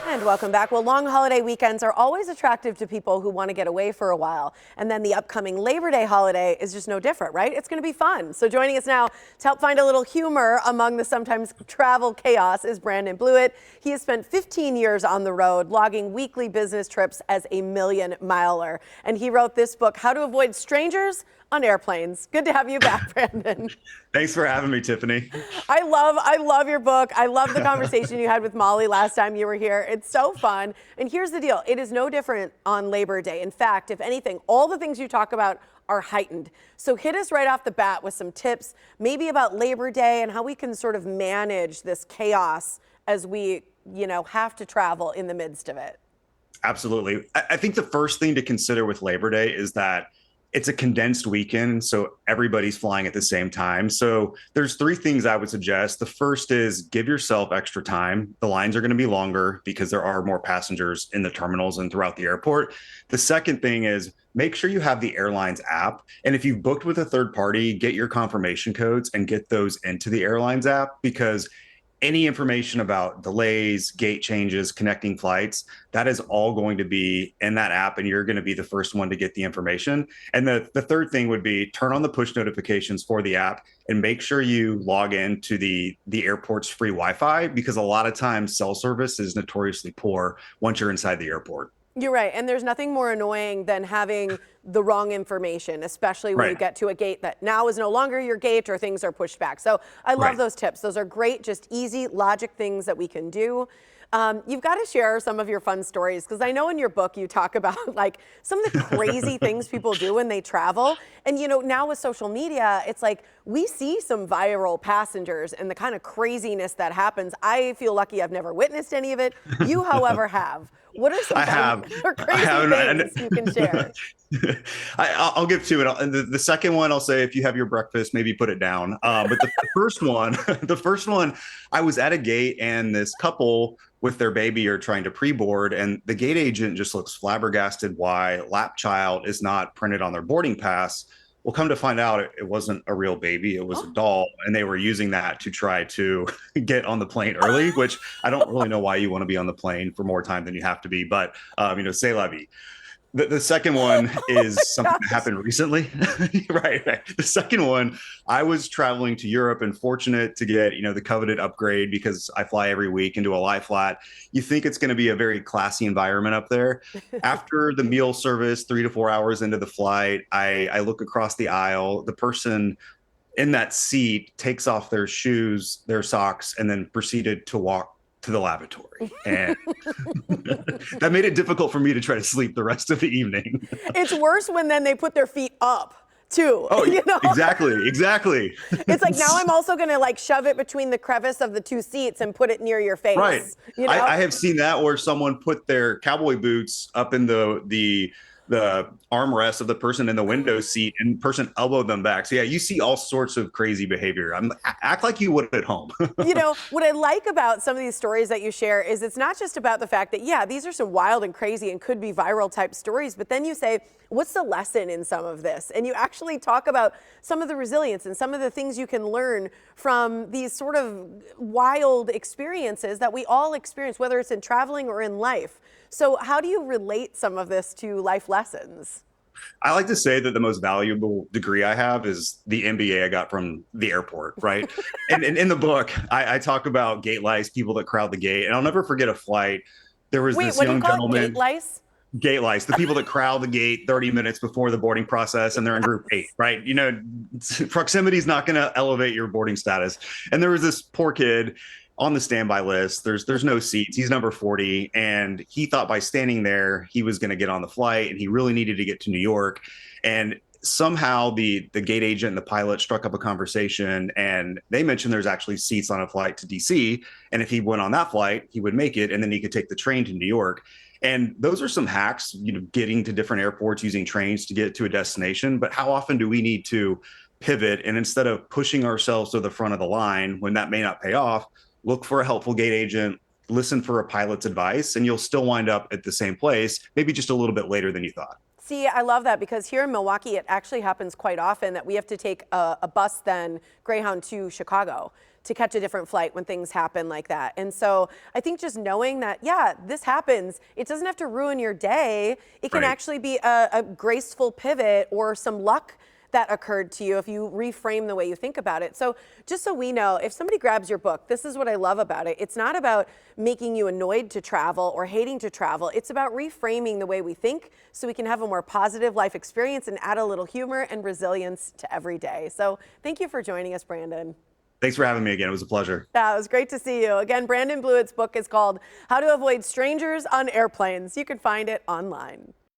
And welcome back. Well, long holiday weekends are always attractive to people who want to get away for a while. And then the upcoming Labor Day holiday is just no different, right? It's going to be fun. So joining us now to help find a little humor among the sometimes travel chaos is Brandon Blewett. He has spent 15 years on the road, logging weekly business trips as a million miler. And he wrote this book, How to Avoid Strangers on Airplanes. Good to have you back, Brandon. Thanks for having me, Tiffany. I love your book. I love the conversation you had with Molly last time you were here. It's so fun. And here's the deal. It is no different on Labor Day. In fact, if anything, all the things you talk about are heightened. So hit us right off the bat with some tips, maybe about Labor Day and how we can sort of manage this chaos as we, have to travel in the midst of it. Absolutely. I think the first thing to consider with Labor Day is that it's a condensed weekend, so everybody's flying at the same time. So there's three things I would suggest. The first is give yourself extra time. The lines are going to be longer because there are more passengers in the terminals and throughout the airport. The second thing is make sure you have the airline's app. And if you've booked with a third party, get your confirmation codes and get those into the airline's app, because any information about delays, gate changes, connecting flights, that is all going to be in that app, and you're going to be the first one to get the information. And the third thing would be turn on the push notifications for the app and make sure you log in to the airport's free Wi-Fi, because a lot of times cell service is notoriously poor once you're inside the airport. You're right. And there's nothing more annoying than having the wrong information, especially when you Right. get to a gate that now is no longer your gate or things are pushed back. So I love Right. those tips. Those are great, just easy logic things that we can do. You've got to share some of your fun stories, because I know in your book you talk about like some of the crazy things people do when they travel. And now with social media, it's like we see some viral passengers and the kind of craziness that happens. I feel lucky I've never witnessed any of it. You, however, have. What are some I fun have. or I crazy have, things you can share? I'll give two. And the second one, I'll say, if you have your breakfast, maybe put it down. But the first one, I was at a gate and this couple with their baby are trying to pre-board, and the gate agent just looks flabbergasted why lap child is not printed on their boarding pass. Well, come to find out, it wasn't a real baby. It was a doll. And they were using that to try to get on the plane early, which I don't really know why you want to be on the plane for more time than you have to be. But, c'est la vie. The second one Oh is my something that gosh. happened recently. Right. The second one, I was traveling to Europe and fortunate to get, the coveted upgrade because I fly every week into a lie flat. You think it's going to be a very classy environment up there. After the meal service, 3 to 4 hours into the flight, I look across the aisle. The person in that seat takes off their shoes, their socks, and then proceeded to walk to the lavatory. And that made it difficult for me to try to sleep the rest of the evening. It's worse when then they put their feet up too. Oh, exactly. It's like now I'm also going to like shove it between the crevice of the two seats and put it near your Right. face. I have seen that where someone put their cowboy boots up in the armrest of the person in the window seat, and person elbowed them back. So yeah, you see all sorts of crazy behavior. Act like you would at home. What I like about some of these stories that you share is it's not just about the fact that, yeah, these are some wild and crazy and could be viral type stories, but then you say, what's the lesson in some of this? And you actually talk about some of the resilience and some of the things you can learn from these sort of wild experiences that we all experience, whether it's in traveling or in life. So how do you relate some of this to life lessons? I like to say that the most valuable degree I have is the MBA I got from the airport, right? And in the book, I talk about gate lice, people that crowd the gate. And I'll never forget a flight. There was Wait, this what do you young call it? Gate gentleman, lice? gate lice, the people that crowd the gate 30 minutes before the boarding process, and they're in group 8, right? Proximity is not going to elevate your boarding status. And there was this poor kid on the standby list. There's no seats. He's number 40. And he thought by standing there, he was going to get on the flight, and he really needed to get to New York. And somehow the gate agent and the pilot struck up a conversation, and they mentioned there's actually seats on a flight to DC. And if he went on that flight, he would make it, and then he could take the train to New York. And those are some hacks, getting to different airports using trains to get to a destination. But how often do we need to pivot, and instead of pushing ourselves to the front of the line when that may not pay off, look for a helpful gate agent, listen for a pilot's advice, and you'll still wind up at the same place, maybe just a little bit later than you thought. See, I love that because here in Milwaukee, it actually happens quite often that we have to take a bus then Greyhound to Chicago to catch a different flight when things happen like that. And so I think just knowing that, yeah, this happens, it doesn't have to ruin your day. It can actually be a graceful pivot or some luck that occurred to you if you reframe the way you think about it. So just so we know, if somebody grabs your book, this is what I love about it. It's not about making you annoyed to travel or hating to travel. It's about reframing the way we think so we can have a more positive life experience and add a little humor and resilience to every day. So thank you for joining us, Brandon. Thanks for having me again. It was a pleasure. Yeah, it was great to see you. Again, Brandon Blewett's book is called How to Avoid Strangers on Airplanes. You can find it online.